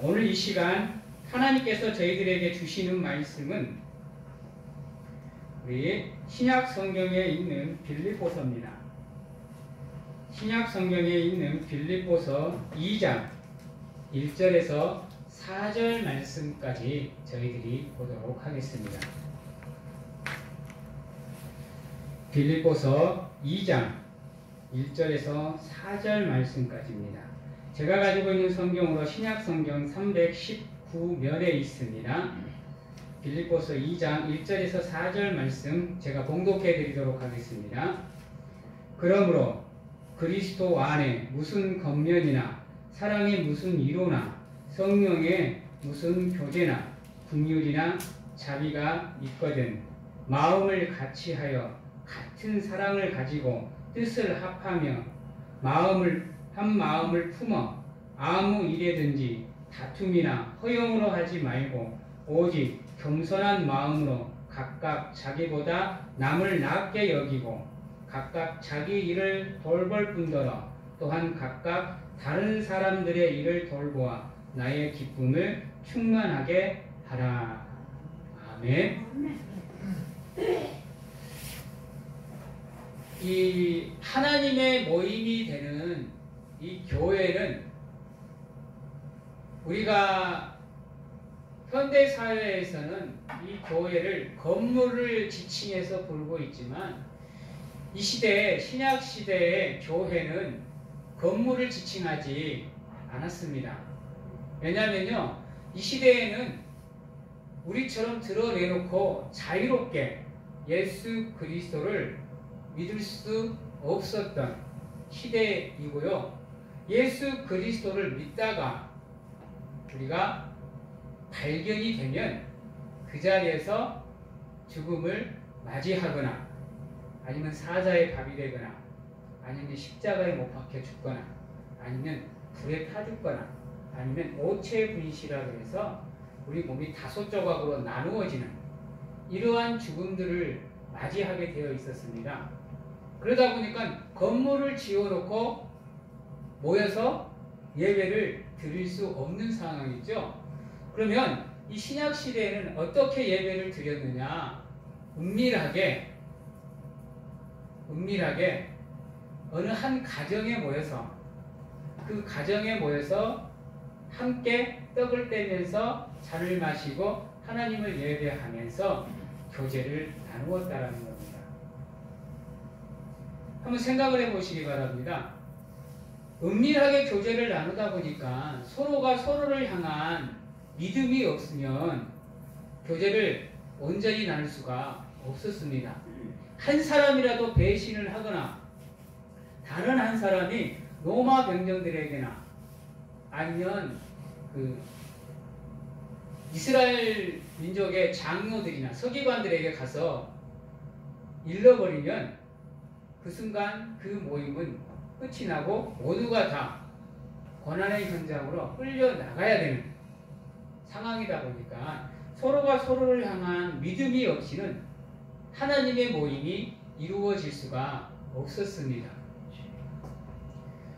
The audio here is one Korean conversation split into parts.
오늘 이 시간 하나님께서 저희들에게 주시는 말씀은 우리 신약 성경에 있는 빌립보서입니다. 신약 성경에 있는 빌립보서 2장 1절에서 4절 말씀까지 저희들이 보도록 하겠습니다. 빌립보서 2장 1절에서 4절 말씀까지입니다. 제가 가지고 있는 성경으로 신약 성경 319면에 있습니다. 빌립보서 2장 1절에서 4절 말씀 제가 봉독해 드리도록 하겠습니다. 그러므로 그리스도 안에 무슨 겉면이나 사랑의 무슨 위로나 성령의 무슨 교제나 긍휼이나 자비가 있거든 마음을 같이하여 같은 사랑을 가지고 뜻을 합하며 한 마음을 품어 아무 일에든지 다툼이나 허용으로 하지 말고 오직 겸손한 마음으로 각각 자기보다 남을 낫게 여기고 각각 자기 일을 돌볼 뿐더러 또한 각각 다른 사람들의 일을 돌보아 나의 기쁨을 충만하게 하라. 아멘. 이 하나님의 모임이 되는 이 교회는 우리가 현대사회에서는 이 교회를 건물을 지칭해서 부르고 있지만 이 시대에 신약시대의 교회는 건물을 지칭하지 않았습니다. 왜냐하면요 이 시대에는 우리처럼 드러내놓고 자유롭게 예수 그리스도를 믿을 수 없었던 시대이고요. 예수 그리스도를 믿다가 우리가 발견이 되면 그 자리에서 죽음을 맞이하거나 아니면 사자의 밥이 되거나 아니면 십자가에 못 박혀 죽거나 아니면 불에 타 죽거나 아니면 오체 분시라고 해서 우리 몸이 5조각으로 나누어지는 이러한 죽음들을 맞이하게 되어 있었습니다. 그러다 보니까 건물을 지어놓고 모여서 예배를 드릴 수 없는 상황이죠. 그러면 이 신약 시대에는 어떻게 예배를 드렸느냐? 은밀하게 어느 한 가정에 모여서 그 가정에 모여서 함께 떡을 떼면서 잔을 마시고 하나님을 예배하면서 교제를 나누었다라는 겁니다. 한번 생각을 해보시기 바랍니다. 은밀하게 교제를 나누다 보니까 서로가 서로를 향한 믿음이 없으면 교제를 온전히 나눌 수가 없었습니다. 한 사람이라도 배신을 하거나 다른 한 사람이 로마 병정들에게나 아니면 이스라엘 민족의 장로들이나 서기관들에게 가서 잃어버리면 그 순간 그 모임은 끝이 나고 모두가 다 고난의 현장으로 끌려 나가야 되는 상황이다 보니까 서로가 서로를 향한 믿음이 없이는 하나님의 모임이 이루어질 수가 없었습니다.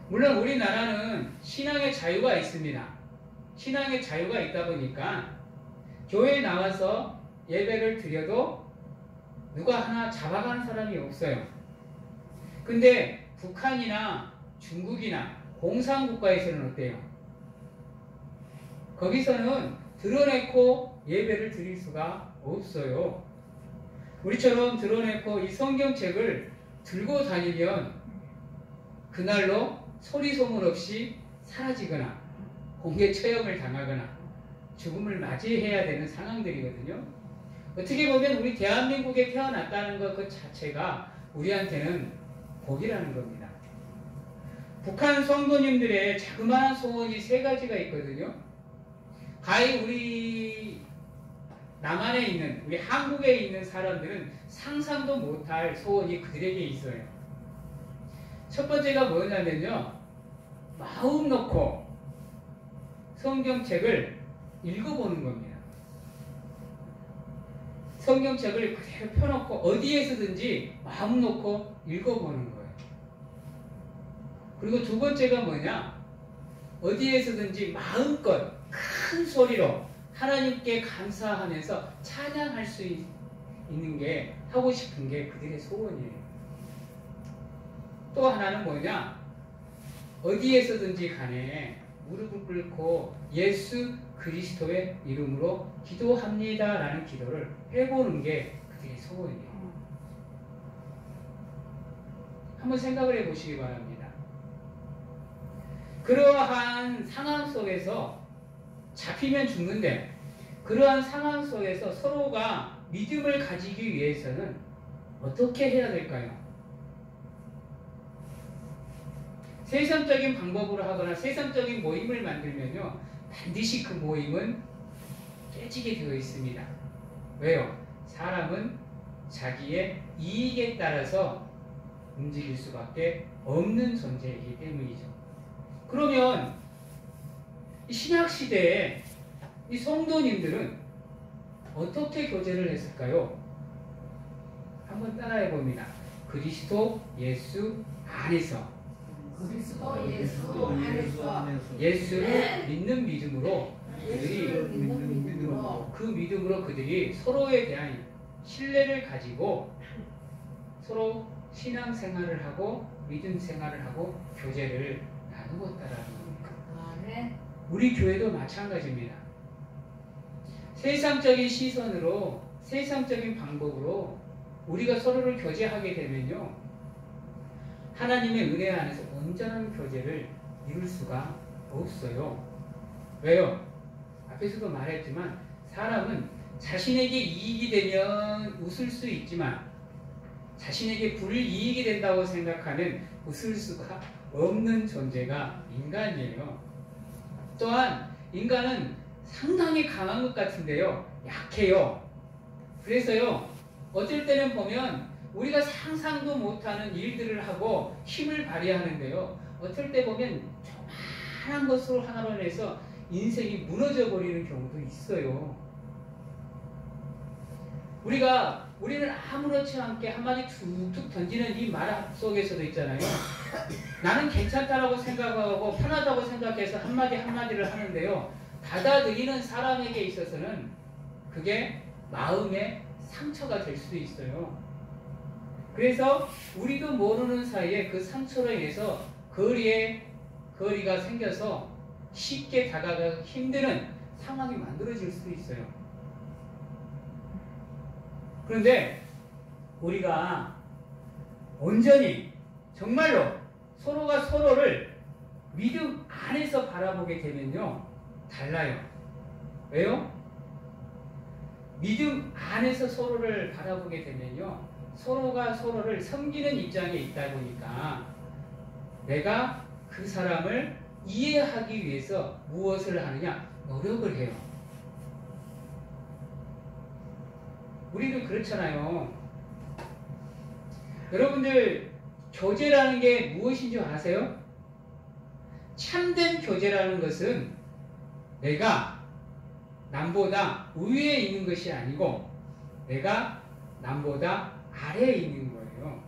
물론 우리나라는 신앙의 자유가 있습니다. 신앙의 자유가 있다 보니까 교회에 나와서 예배를 드려도 누가 하나 잡아가는 사람이 없어요. 근데 북한이나 중국이나 공산국가에서는 어때요? 거기서는 드러내고 예배를 드릴 수가 없어요. 우리처럼 드러내고 이 성경책을 들고 다니면 그날로 소리 소문 없이 사라지거나 공개 처형을 당하거나 죽음을 맞이해야 되는 상황들이거든요. 어떻게 보면 우리 대한민국에 태어났다는 것 그 자체가 우리한테는 복이라는 겁니다. 북한 성도님들의 자그마한 소원이 3가지가 있거든요. 가히 우리 남한에 있는, 우리 한국에 있는 사람들은 상상도 못할 소원이 그들에게 있어요. 첫 번째가 뭐냐면요, 마음 놓고 성경책을 읽어보는 겁니다. 성경책을 그대로 펴놓고 어디에서든지 마음 놓고 읽어보는 거예요. 그리고 두 번째가 뭐냐, 어디에서든지 마음껏 큰 소리로 하나님께 감사하면서 찬양할 수 있는 게, 하고 싶은 게 그들의 소원이에요. 또 하나는 뭐냐? 어디에서든지 간에 무릎을 꿇고 예수 그리스도의 이름으로 기도합니다 라는 기도를 해보는 게 그들의 소원이에요. 한번 생각을 해보시기 바랍니다. 그러한 상황 속에서 잡히면 죽는데, 그러한 상황 속에서 서로가 믿음을 가지기 위해서는 어떻게 해야 될까요? 세상적인 방법으로 하거나 세상적인 모임을 만들면요, 반드시 그 모임은 깨지게 되어 있습니다. 왜요? 사람은 자기의 이익에 따라서 움직일 수밖에 없는 존재이기 때문이죠. 그러면 이 신약시대에 이 성도님들은 어떻게 교제를 했을까요? 한번 따라해 봅니다. 그리스도 예수 안에서, 그리스도 예수 안에서, 예수를 믿는 믿음으로 그들이, 그 믿음으로 그들이 서로에 대한 신뢰를 가지고 서로 신앙생활을 하고 믿음 생활을 하고 교제를 나누었다라는 겁니다. 우리 교회도 마찬가지입니다. 세상적인 시선으로, 세상적인 방법으로 우리가 서로를 교제하게 되면요, 하나님의 은혜 안에서 온전한 교제를 이룰 수가 없어요. 왜요? 앞에서도 말했지만 사람은 자신에게 이익이 되면 웃을 수 있지만 자신에게 불이익이 된다고 생각하면 웃을 수가 없는 존재가 인간이에요. 또한 인간은 상당히 강한 것 같은데요, 약해요. 그래서요, 어쩔 때는 보면 우리가 상상도 못하는 일들을 하고 힘을 발휘하는데요, 어쩔 때 보면 조그마한 것으로 하나로 해서 인생이 무너져 버리는 경우도 있어요. 우리는 아무렇지 않게 한마디 툭툭 던지는 이 말 속에서도 있잖아요. 나는 괜찮다라고 생각하고 편하다고 생각해서 한마디 한마디를 하는데요, 받아들이는 사람에게 있어서는 그게 마음의 상처가 될 수도 있어요. 그래서 우리도 모르는 사이에 그 상처로 인해서 거리가 생겨서 쉽게 다가가기 힘드는 상황이 만들어질 수도 있어요. 그런데 우리가 온전히 정말로 서로가 서로를 믿음 안에서 바라보게 되면요, 달라요. 왜요? 믿음 안에서 서로를 바라보게 되면요, 서로가 서로를 섬기는 입장에 있다 보니까 내가 그 사람을 이해하기 위해서 무엇을 하느냐? 노력을 해요. 우리도 그렇잖아요. 여러분들, 교제라는 게 무엇인 줄 아세요? 참된 교제라는 것은 내가 남보다 위에 있는 것이 아니고 내가 남보다 아래에 있는 거예요.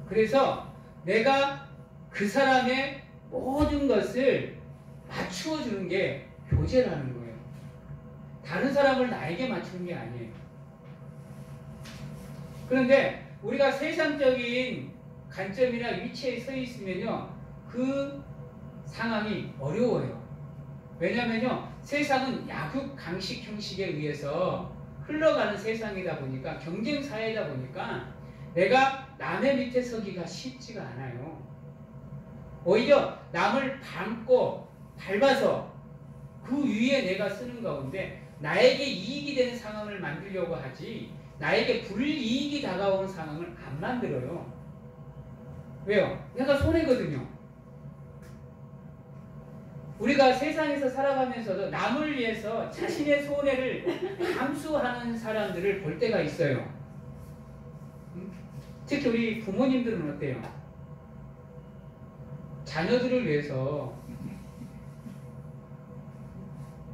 그래서 내가 그 사람의 모든 것을 맞추어 주는 게 교제라는 거예요. 다른 사람을 나에게 맞추는 게 아니에요. 그런데 우리가 세상적인 관점이나 위치에 서 있으면요, 그 상황이 어려워요. 왜냐면요, 세상은 약육 강식 형식에 의해서 흘러가는 세상이다 보니까, 경쟁 사회이다 보니까 내가 남의 밑에 서기가 쉽지가 않아요. 오히려 남을 밟아서 그 위에 내가 쓰는 가운데 나에게 이익이 되는 상황을 만들려고 하지, 나에게 불이익이 다가오는 상황을 안 만들어요. 왜요? 내가 손해거든요. 우리가 세상에서 살아가면서도 남을 위해서 자신의 손해를 감수하는 사람들을 볼 때가 있어요. 특히 우리 부모님들은 어때요? 자녀들을 위해서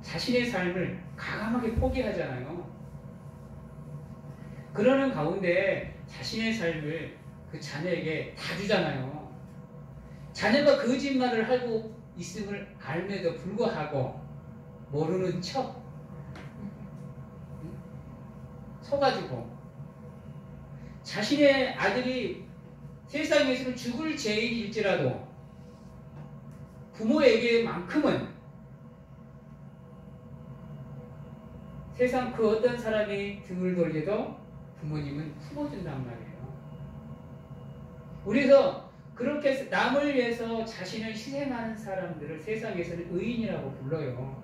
자신의 삶을 과감하게 포기하잖아요. 그러는 가운데 자신의 삶을 그 자녀에게 다 주잖아요. 자녀가 거짓말을 하고 있음을 알면도 불구하고 모르는 척 서가지고 자신의 아들이 세상에서는 죽을 죄인일지라도 부모에게만큼은 세상 그 어떤 사람이 등을 돌려도 부모님은 품어준단 말이에요. 그래서 그렇게 해서 남을 위해서 자신을 희생하는 사람들을 세상에서는 의인이라고 불러요.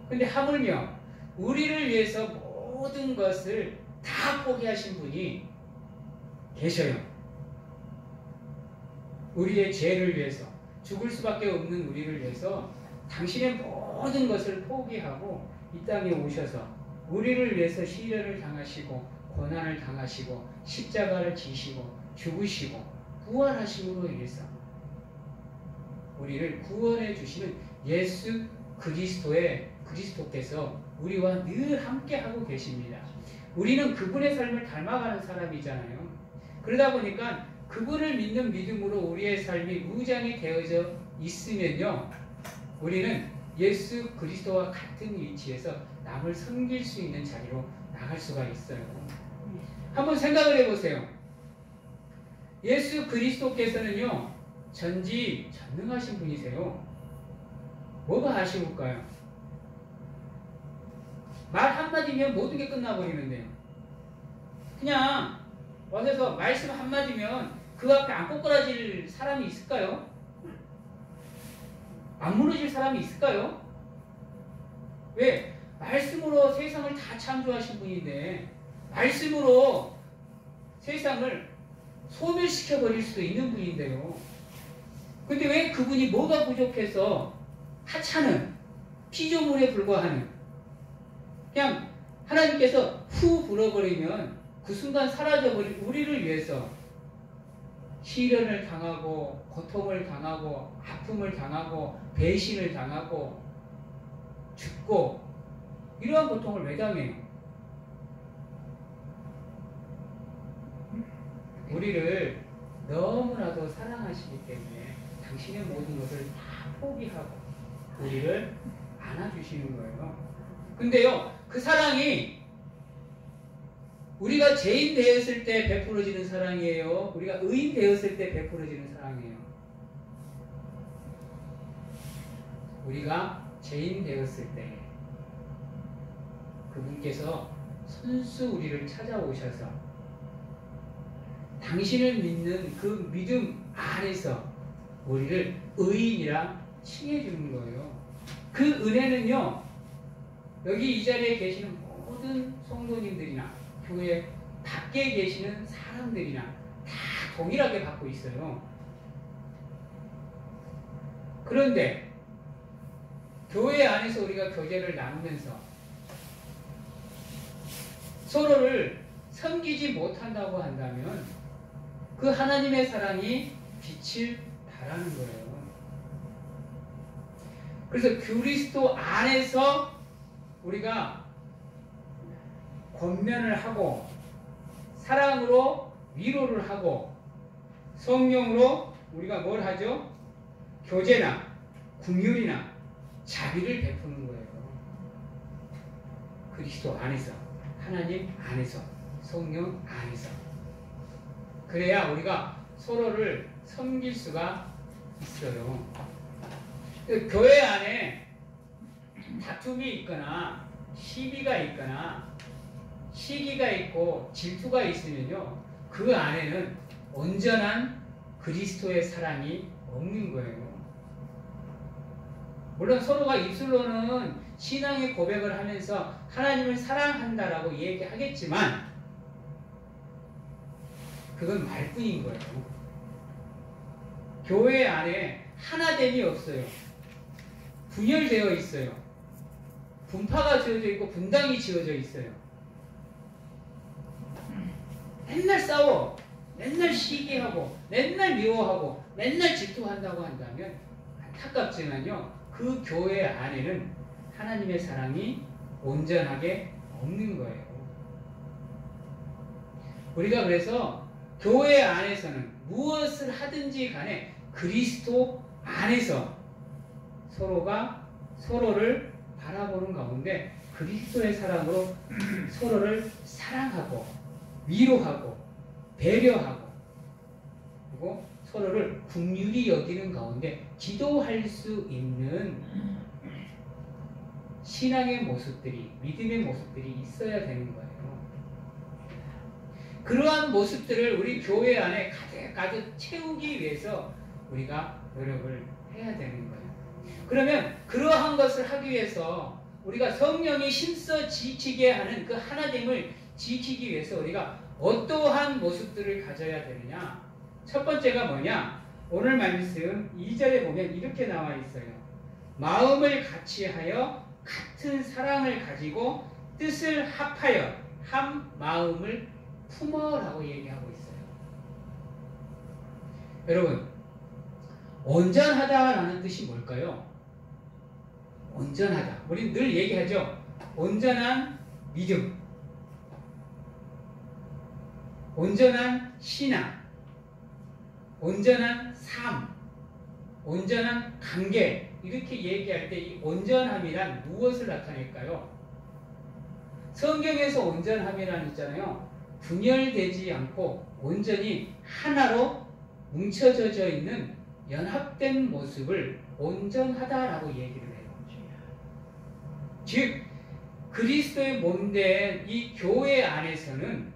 근데 하물며 우리를 위해서 모든 것을 다 포기하신 분이 계셔요. 우리의 죄를 위해서, 죽을 수밖에 없는 우리를 위해서 당신의 모든 것을 포기하고 이 땅에 오셔서 우리를 위해서 시련을 당하시고 고난을 당하시고 십자가를 지시고 죽으시고 부활하심으로 인해서 우리를 구원해 주시는 예수 그리스도께서 우리와 늘 함께하고 계십니다. 우리는 그분의 삶을 닮아가는 사람이잖아요. 그러다 보니까 그분을 믿는 믿음으로 우리의 삶이 무장이 되어져 있으면요, 우리는 예수 그리스도와 같은 위치에서 남을 섬길 수 있는 자리로 나갈 수가 있어요. 한번 생각을 해보세요. 예수 그리스도께서는요, 전지전능하신 분이세요. 뭐가 아쉬울까요? 말 한마디면 모든 게 끝나버리는데요. 그냥 와서 말씀 한마디면 그 앞에 안 꼬꾸라질 사람이 있을까요? 안 무너질 사람이 있을까요? 왜? 말씀으로 세상을 다 창조하신 분인데 말씀으로 세상을 소멸시켜버릴 수도 있는 분인데요. 근데 왜 그분이 뭐가 부족해서 하찮은 피조물에 불과하는, 그냥 하나님께서 후 불어버리면 그 순간 사라져버린 우리를 위해서 시련을 당하고 고통을 당하고 아픔을 당하고 배신을 당하고 죽고 이러한 고통을 왜 당해요? 우리를 너무나도 사랑하시기 때문에 당신의 모든 것을 다 포기하고 우리를 안아주시는 거예요. 근데요, 그 사랑이 우리가 죄인 되었을 때 베풀어지는 사랑이에요? 우리가 의인 되었을 때 베풀어지는 사랑이에요? 우리가 죄인 되었을 때 그분께서 손수 우리를 찾아오셔서 당신을 믿는 그 믿음 안에서 우리를 의인이라 칭해주는 거예요. 그 은혜는요, 여기 이 자리에 계시는 모든 성도님들이나 교회 밖에 계시는 사람들이나 다 동일하게 받고 있어요. 그런데 교회 안에서 우리가 교제를 나누면서 서로를 섬기지 못한다고 한다면 그 하나님의 사랑이 빛을 발하는 거예요. 그래서 그리스도 안에서 우리가 권면을 하고 사랑으로 위로를 하고 성령으로 우리가 뭘 하죠? 교제나 긍휼이나 자비를 베푸는 거예요. 그리스도 안에서, 하나님 안에서, 성령 안에서. 그래야 우리가 서로를 섬길 수가 있어요. 교회 안에 다툼이 있거나 시비가 있거나 시기가 있고 질투가 있으면요, 그 안에는 온전한 그리스도의 사랑이 없는 거예요. 물론 서로가 입술로는 신앙의 고백을 하면서 하나님을 사랑한다라고 얘기하겠지만 그건 말뿐인 거예요. 교회 안에 하나됨이 없어요. 분열되어 있어요. 분파가 지어져 있고 분당이 지어져 있어요. 맨날 싸워, 맨날 시기하고, 맨날 미워하고, 맨날 질투한다고 한다면 안타깝지만요, 그 교회 안에는 하나님의 사랑이 온전하게 없는 거예요. 우리가 그래서 교회 안에서는 무엇을 하든지 간에 그리스도 안에서 서로가 서로를 바라보는 가운데 그리스도의 사랑으로 서로를 사랑하고 위로하고 배려하고 그리고 서로를 긍휼히 여기는 가운데 기도할 수 있는 신앙의 모습들이, 믿음의 모습들이 있어야 되는 거예요. 그러한 모습들을 우리 교회 안에 가득 채우기 위해서 우리가 노력을 해야 되는 거예요. 그러면 그러한 것을 하기 위해서 우리가 성령이 힘써 지키게 하는 그 하나님을 지키기 위해서 우리가 어떠한 모습들을 가져야 되느냐? 첫 번째가 뭐냐? 오늘 말씀 2절에 보면 이렇게 나와 있어요. 마음을 같이하여 같은 사랑을 가지고 뜻을 합하여 한 마음을 품어라고 얘기하고 있어요. 여러분, 온전하다라는 뜻이 뭘까요? 온전하다. 우리 늘 얘기하죠. 온전한 믿음, 온전한 신앙, 온전한 삶, 온전한 관계 이렇게 얘기할 때 이 온전함이란 무엇을 나타낼까요? 성경에서 온전함이란 있잖아요. 분열되지 않고 온전히 하나로 뭉쳐져 있는 연합된 모습을 온전하다라고 얘기를 해요. 즉 그리스도의 몸된 이 교회 안에서는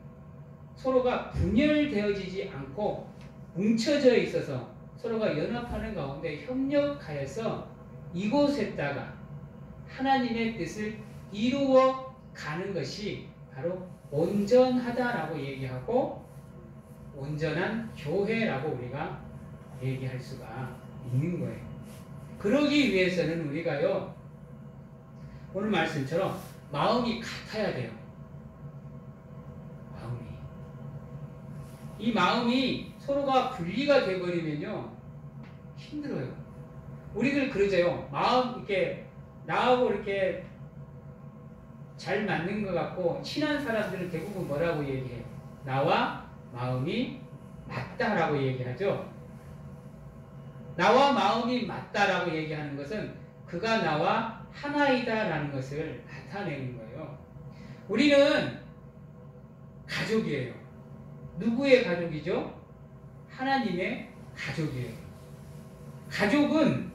서로가 분열되어지지 않고 뭉쳐져 있어서 서로가 연합하는 가운데 협력하여서 이곳에다가 하나님의 뜻을 이루어 가는 것이 바로 온전하다라고 얘기하고 온전한 교회라고 우리가 얘기할 수가 있는 거예요. 그러기 위해서는 우리가요, 오늘 말씀처럼 마음이 같아야 돼요. 이 마음이 서로가 분리가 돼버리면요 힘들어요. 우리들 그러죠. 마음 이렇게 나하고 이렇게 잘 맞는 것 같고 친한 사람들은 대부분 뭐라고 얘기해요? 나와 마음이 맞다라고 얘기하죠. 나와 마음이 맞다라고 얘기하는 것은 그가 나와 하나이다라는 것을 나타내는 거예요. 우리는 가족이에요. 누구의 가족이죠? 하나님의 가족이에요. 가족은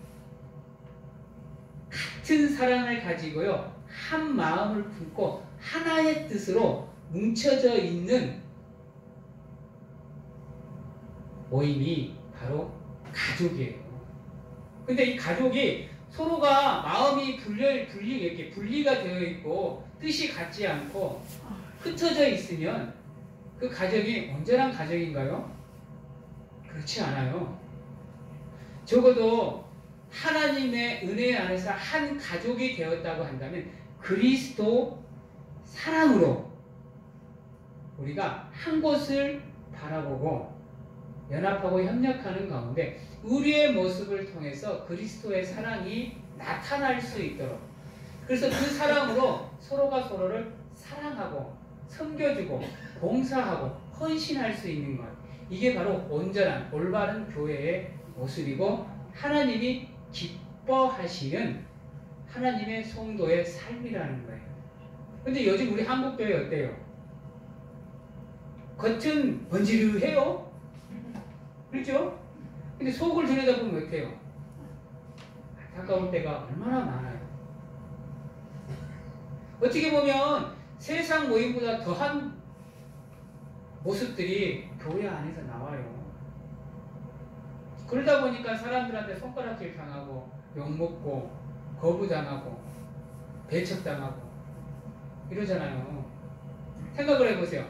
같은 사랑을 가지고요, 한 마음을 품고 하나의 뜻으로 뭉쳐져 있는 모임이 바로 가족이에요. 근데 이 가족이 서로가 마음이 이렇게 분리가 되어 있고 뜻이 같지 않고 흩어져 있으면 그 가정이 온전한 가정인가요? 그렇지 않아요. 적어도 하나님의 은혜 안에서 한 가족이 되었다고 한다면 그리스도 사랑으로 우리가 한 곳을 바라보고 연합하고 협력하는 가운데 우리의 모습을 통해서 그리스도의 사랑이 나타날 수 있도록, 그래서 그 사랑으로 서로가 서로를 사랑하고 섬겨주고 봉사하고 헌신할 수 있는 것, 이게 바로 온전한 올바른 교회의 모습이고 하나님이 기뻐하시는 하나님의 성도의 삶이라는 거예요. 근데 요즘 우리 한국 교회 어때요? 겉은 번지르해요. 그렇죠? 근데 속을 들여다보면 어때요? 안타까울 때가 얼마나 많아요. 어떻게 보면 세상 모임보다 더한 모습들이 교회 안에서 나와요. 그러다 보니까 사람들한테 손가락질 당하고 욕먹고 거부당하고 배척당하고 이러잖아요. 생각을 해보세요.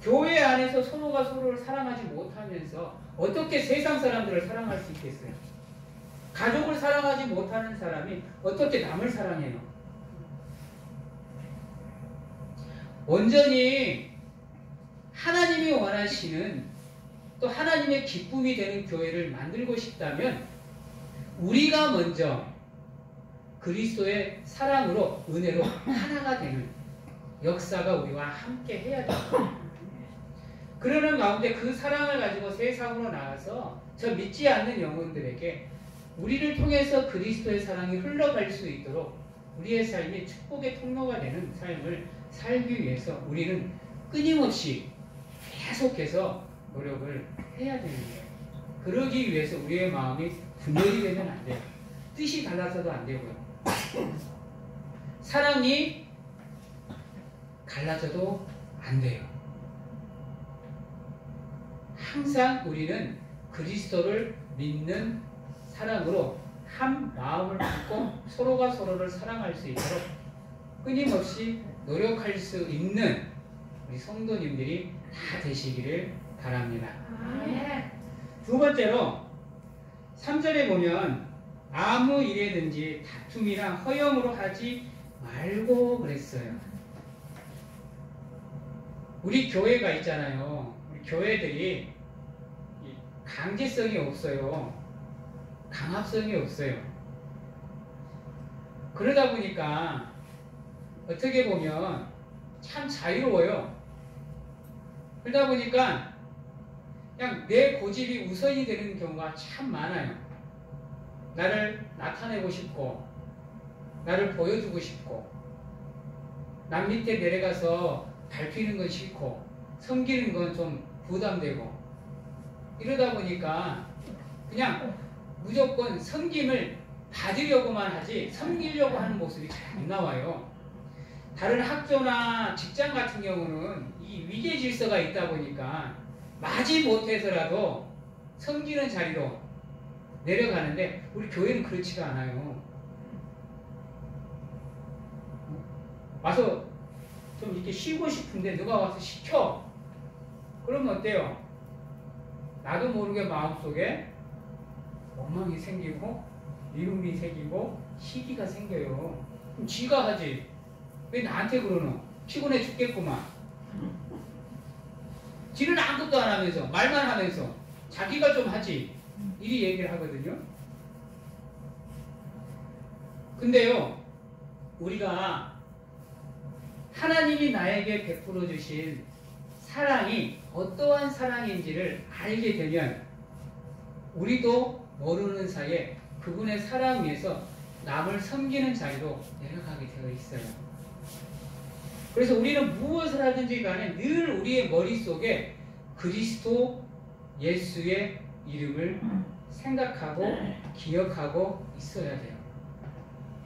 교회 안에서 서로가 서로를 사랑하지 못하면서 어떻게 세상 사람들을 사랑할 수 있겠어요? 가족을 사랑하지 못하는 사람이 어떻게 남을 사랑해요? 온전히 하나님이 원하시는 또 하나님의 기쁨이 되는 교회를 만들고 싶다면 우리가 먼저 그리스도의 사랑으로 은혜로 하나가 되는 역사가 우리와 함께 해야 됩니다. 그러는 가운데 그 사랑을 가지고 세상으로 나가서 저 믿지 않는 영혼들에게 우리를 통해서 그리스도의 사랑이 흘러갈 수 있도록 우리의 삶이 축복의 통로가 되는 삶을 살기 위해서 우리는 끊임없이 계속해서 노력을 해야 되는 거예요. 그러기 위해서 우리의 마음이 분열이 되면 안 돼요. 뜻이 달라서도 안 되고요. 사랑이 갈라져도 안 돼요. 항상 우리는 그리스도를 믿는 사랑으로 한 마음을 갖고 서로가 서로를 사랑할 수 있도록 끊임없이 노력할 수 있는 우리 성도님들이 다 되시기를 바랍니다. 아멘. 두 번째로 3절에 보면 아무 일에든지 다툼이나 허영으로 하지 말고 그랬어요. 우리 교회가 있잖아요. 우리 교회들이 강제성이 없어요. 강압성이 없어요. 그러다 보니까 어떻게 보면 참 자유로워요. 그러다 보니까 그냥 내 고집이 우선이 되는 경우가 참 많아요. 나를 나타내고 싶고 나를 보여주고 싶고 남 밑에 내려가서 밟히는 건 싫고 섬기는 건 좀 부담되고 이러다 보니까 그냥 무조건 섬김을 받으려고만 하지 섬기려고 하는 모습이 잘 안 나와요. 다른 학교나 직장 같은 경우는 이 위계 질서가 있다 보니까 마지 못해서라도 섬기는 자리로 내려가는데 우리 교회는 그렇지가 않아요. 와서 좀 이렇게 쉬고 싶은데 누가 와서 시켜. 그러면 어때요? 나도 모르게 마음속에 원망이 생기고 미움이 생기고 시기가 생겨요. 그럼 지가 하지. 왜 나한테 그러노? 피곤해 죽겠구만. 지는 아무것도 안 하면서 말만 하면서 자기가 좀 하지. 이리 얘기를 하거든요. 근데요, 우리가 하나님이 나에게 베풀어 주신 사랑이 어떠한 사랑인지를 알게 되면 우리도 모르는 사이에 그분의 사랑 위에서 남을 섬기는 자리로 내려가게 되어 있어요. 그래서 우리는 무엇을 하든지 간에 늘 우리의 머릿속에 그리스도 예수의 이름을 생각하고 기억하고 있어야 돼요.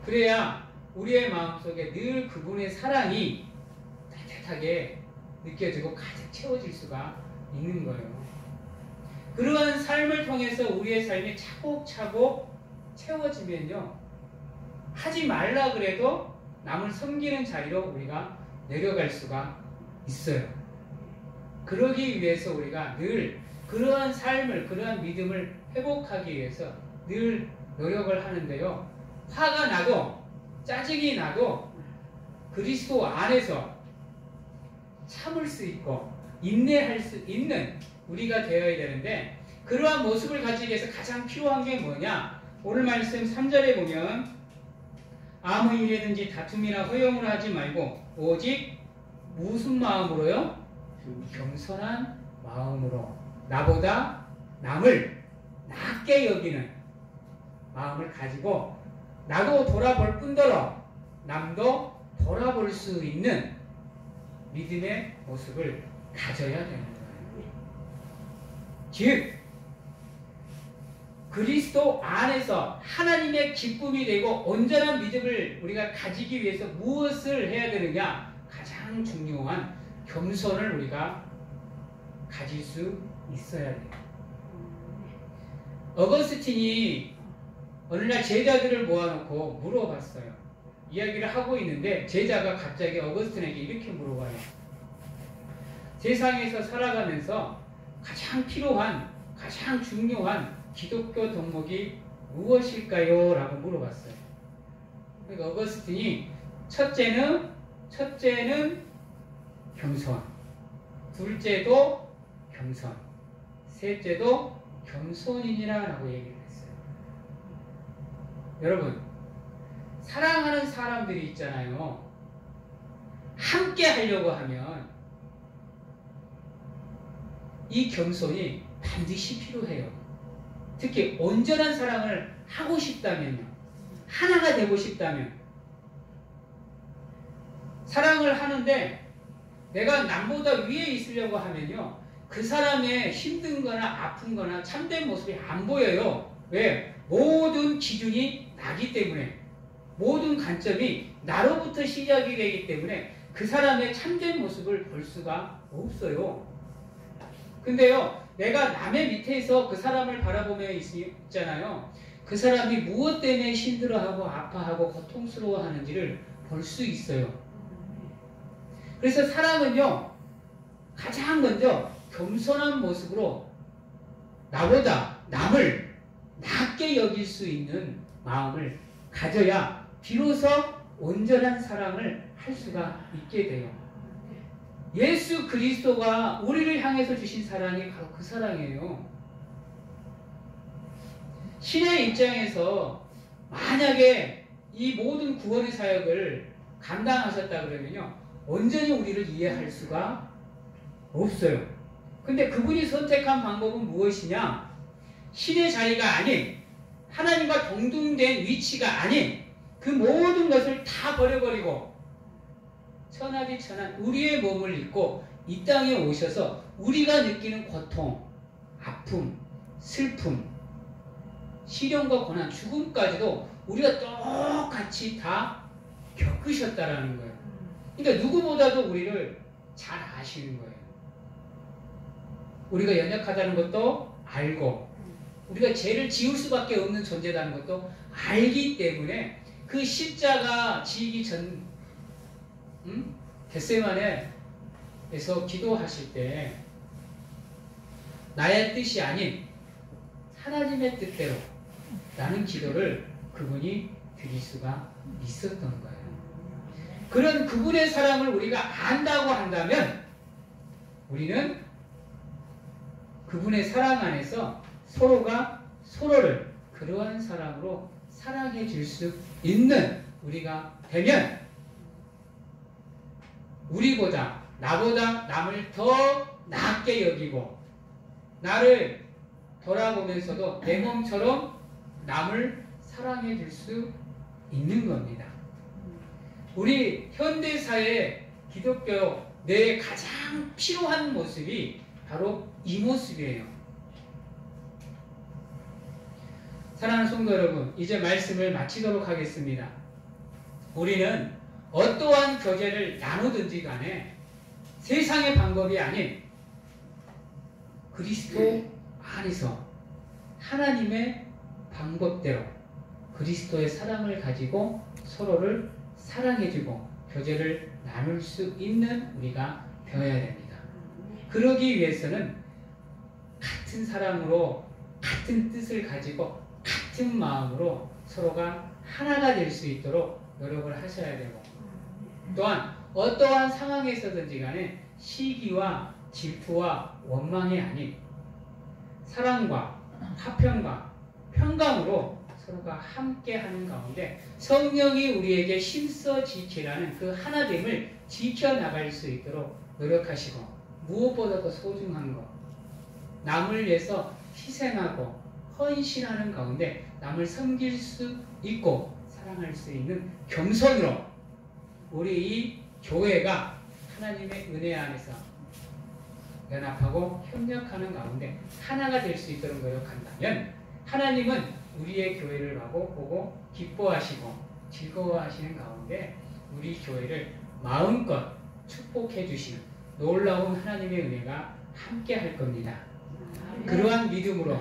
그래야 우리의 마음속에 늘 그분의 사랑이 따뜻하게 느껴지고 가득 채워질 수가 있는 거예요. 그러한 삶을 통해서 우리의 삶이 차곡차곡 채워지면요, 하지 말라 그래도 남을 섬기는 자리로 우리가 내려갈 수가 있어요. 그러기 위해서 우리가 늘 그러한 삶을, 그러한 믿음을 회복하기 위해서 늘 노력을 하는데요, 화가 나도 짜증이 나도 그리스도 안에서 참을 수 있고 인내할 수 있는 우리가 되어야 되는데, 그러한 모습을 가지기 위해서 가장 필요한 게 뭐냐? 오늘 말씀 3절에 보면 아무 일에든지 다툼이나 허용을 하지 말고 오직 무슨 마음으로요? 겸손한 마음으로 나보다 남을 낮게 여기는 마음을 가지고 나도 돌아볼 뿐더러 남도 돌아볼 수 있는 믿음의 모습을 가져야 되는 거예요. 즉 그리스도 안에서 하나님의 기쁨이 되고 온전한 믿음을 우리가 가지기 위해서 무엇을 해야 되느냐? 가장 중요한 겸손을 우리가 가질 수 있어야 돼요. 어거스틴이 어느 날 제자들을 모아놓고 물어봤어요. 이야기를 하고 있는데 제자가 갑자기 어거스틴에게 이렇게 물어봐요. 세상에서 살아가면서 가장 필요한, 가장 중요한 기독교 덕목이 무엇일까요? 라고 물어봤어요. 그러니까 어거스틴이 첫째는 겸손, 둘째도 겸손, 셋째도 겸손이니라 라고 얘기를 했어요. 여러분, 사랑하는 사람들이 있잖아요. 함께 하려고 하면 이 겸손이 반드시 필요해요. 특히 온전한 사랑을 하고 싶다면요, 하나가 되고 싶다면 사랑을 하는데 내가 남보다 위에 있으려고 하면요. 그 사람의 힘든 거나 아픈 거나 참된 모습이 안 보여요. 왜? 모든 기준이 나기 때문에, 모든 관점이 나로부터 시작이 되기 때문에 그 사람의 참된 모습을 볼 수가 없어요. 근데요, 내가 남의 밑에서 그 사람을 바라보며 있잖아요. 그 사람이 무엇 때문에 힘들어하고 아파하고 고통스러워하는지를 볼 수 있어요. 그래서 사랑은요, 가장 먼저 겸손한 모습으로 나보다 남을 낮게 여길 수 있는 마음을 가져야 비로소 온전한 사랑을 할 수가 있게 돼요. 예수 그리스도가 우리를 향해서 주신 사랑이 바로 그 사랑이에요. 신의 입장에서 만약에 이 모든 구원의 사역을 감당하셨다 그러면요, 온전히 우리를 이해할 수가 없어요. 근데 그분이 선택한 방법은 무엇이냐? 신의 자리가 아닌, 하나님과 동등된 위치가 아닌 그 모든 것을 다 버려버리고 천하디 천한 우리의 몸을 입고 이 땅에 오셔서 우리가 느끼는 고통, 아픔, 슬픔, 시련과 고난, 죽음까지도 우리가 똑같이 다 겪으셨다라는 거예요. 그러니까 누구보다도 우리를 잘 아시는 거예요. 우리가 연약하다는 것도 알고, 우리가 죄를 지을 수밖에 없는 존재라는 것도 알기 때문에 그 십자가 지기 전, 겟세마네에서 기도하실 때 나의 뜻이 아닌 하나님의 뜻대로 라는 기도를 그분이 드릴 수가 있었던 거예요. 그런 그분의 사랑을 우리가 안다고 한다면 우리는 그분의 사랑 안에서 서로가 서로를 그러한 사랑으로 사랑해 줄 수 있는 우리가 되면 우리보다, 나보다 남을 더 낮게 여기고 나를 돌아보면서도 내 몸처럼 남을 사랑해 줄 수 있는 겁니다. 우리 현대사회 기독교 내 가장 필요한 모습이 바로 이 모습이에요. 사랑하는 성도 여러분, 이제 말씀을 마치도록 하겠습니다. 우리는 어떠한 교제를 나누든지 간에 세상의 방법이 아닌 그리스도 안에서 하나님의 방법대로 그리스도의 사랑을 가지고 서로를 사랑해주고 교제를 나눌 수 있는 우리가 되어야 됩니다. 그러기 위해서는 같은 사랑으로 같은 뜻을 가지고 같은 마음으로 서로가 하나가 될 수 있도록 노력을 하셔야 되고, 또한 어떠한 상황에서든지 간에 시기와 질투와 원망이 아닌 사랑과 화평과 평강으로 서로가 함께하는 가운데 성령이 우리에게 힘써 지키라는 그 하나됨을 지켜나갈 수 있도록 노력하시고, 무엇보다도 소중한 것, 남을 위해서 희생하고 헌신하는 가운데 남을 섬길 수 있고 사랑할 수 있는 겸손으로 우리 이 교회가 하나님의 은혜 안에서 연합하고 협력하는 가운데 하나가 될 수 있도록 노력한다면 하나님은 우리의 교회를 보고 기뻐하시고 즐거워하시는 가운데 우리 교회를 마음껏 축복해 주시는 놀라운 하나님의 은혜가 함께 할 겁니다. 그러한 믿음으로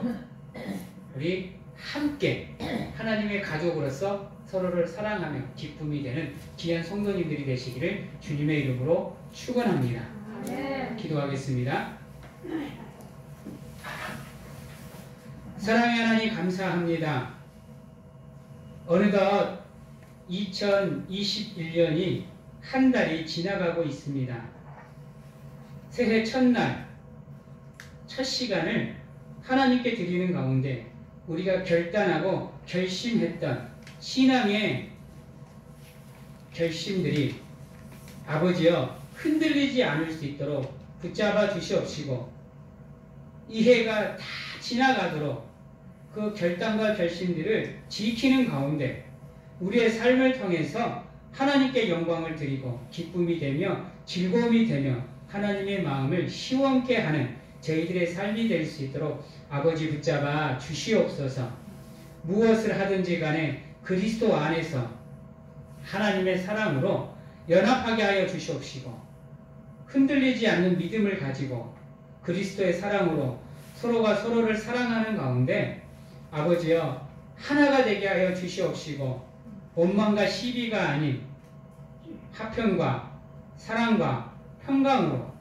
우리 함께 하나님의 가족으로서 서로를 사랑하며 기쁨이 되는 귀한 성도님들이 되시기를 주님의 이름으로 축원합니다. 기도하겠습니다. 사랑의 하나님 감사합니다. 어느덧 2021년이 한 달이 지나가고 있습니다. 새해 첫날 첫 시간을 하나님께 드리는 가운데 우리가 결단하고 결심했던 신앙의 결심들이 아버지여 흔들리지 않을 수 있도록 붙잡아 주시옵시고 이 해가 다 지나가도록 그 결단과 결심들을 지키는 가운데 우리의 삶을 통해서 하나님께 영광을 드리고 기쁨이 되며 즐거움이 되며 하나님의 마음을 시원케 하는 저희들의 삶이 될 수 있도록 아버지 붙잡아 주시옵소서. 무엇을 하든지 간에 그리스도 안에서 하나님의 사랑으로 연합하게 하여 주시옵시고 흔들리지 않는 믿음을 가지고 그리스도의 사랑으로 서로가 서로를 사랑하는 가운데 아버지여 하나가 되게 하여 주시옵시고 원망과 시비가 아닌 화평과 사랑과 평강으로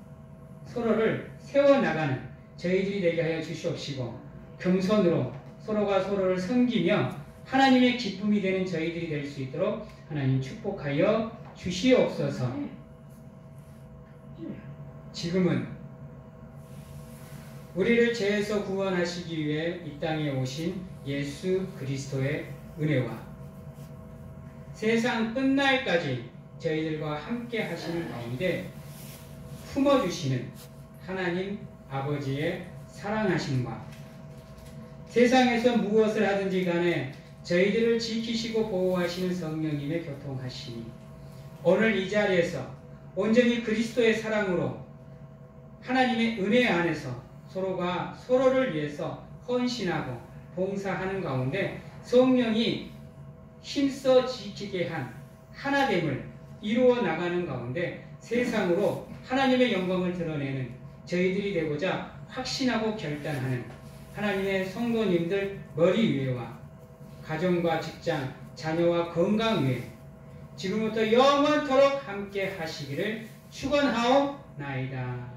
서로를 세워나가는 저희들이 되게 하여 주시옵시고 겸손으로 서로가 서로를 섬기며 하나님의 기쁨이 되는 저희들이 될 수 있도록 하나님 축복하여 주시옵소서. 지금은 우리를 죄에서 구원하시기 위해 이 땅에 오신 예수 그리스도의 은혜와 세상 끝날까지 저희들과 함께 하시는 가운데 품어주시는 하나님 아버지의 사랑하심과 세상에서 무엇을 하든지 간에 저희들을 지키시고 보호하시는 성령님의 교통하심이 오늘 이 자리에서 온전히 그리스도의 사랑으로 하나님의 은혜 안에서 서로가 서로를 위해서 헌신하고 봉사하는 가운데 성령이 힘써 지키게 한 하나됨을 이루어 나가는 가운데 세상으로 하나님의 영광을 드러내는 저희들이 되고자 확신하고 결단하는 하나님의 성도님들 머리 위에와 가정과 직장, 자녀와 건강 위에 지금부터 영원토록 함께 하시기를 축원하옵나이다.